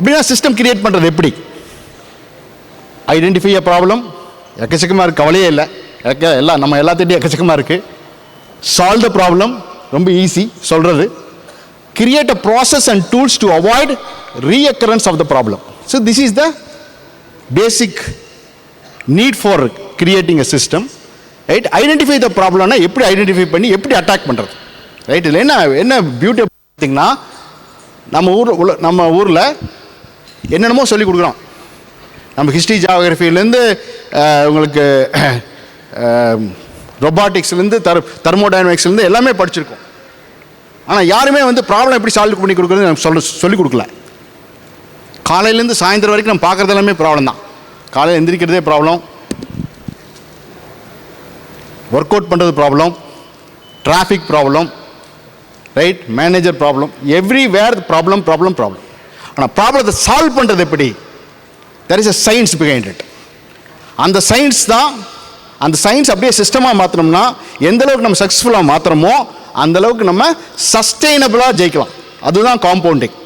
அப்படின்னா system create பண்ணுறது எப்படி? ஐடென்டிஃபை அ ப்ராப்ளம், எக்கச்சக்கமாக இருக்குது, கவலையே இல்லை, எல்லாம் நம்ம எல்லாத்திட்டையும் எக்கச்சக்கமாக இருக்குது. சால்வ் த ப்ராப்ளம், ரொம்ப ஈஸி சொல்கிறது. Create a process and tools to avoid reoccurrence of the problem. So this is the basic need for creating a system, right? Identify the ப்ராப்ளம்னா எப்படி ஐடென்டிஃபை பண்ணி எப்படி அட்டாக் பண்ணுறது, ரைட்? இல்லை என்ன beauty பார்த்தீங்கன்னா, நம்ம ஊரில் என்னென்னமோ சொல்லி கொடுக்குறோம். நம்ம ஹிஸ்ட்ரி ஜியாகிரஃபிலேருந்து உங்களுக்கு ரொபாட்டிக்ஸ்லேருந்து தெர்மோடைனமிக்ஸ்லேருந்து எல்லாமே படிச்சிருக்கோம். ஆனால் யாருமே ப்ராப்ளம் எப்படி சால்வ் பண்ணி கொடுக்குறது நம்ம சொல்லிக் கொடுக்கல. காலையிலேருந்து சாயந்தரம் வரைக்கும் நம்ம பார்க்குறது எல்லாமே ப்ராப்ளம் தான். காலையில் எந்திரிக்கிறதே ப்ராப்ளம், ஒர்க் அவுட் பண்ணுறது problem, traffic problem, right? Manager problem, everywhere problem. ஆனால் ப்ராப்ளத்தை சால்வ் பண்ணுறது எப்படி? there is a science behind it. அந்த சயின்ஸ் தான், அந்த சயின்ஸ் அப்படியே சிஸ்டமாக மாற்றினோம்னா எந்த அளவுக்கு நம்ம சக்ஸஸ்ஃபுல்லாக மாற்றுறோமோ அந்த அளவுக்கு நம்ம சஸ்டெயினபிளாக ஜெயிக்கலாம். அதுதான் காம்பவுண்டிங்.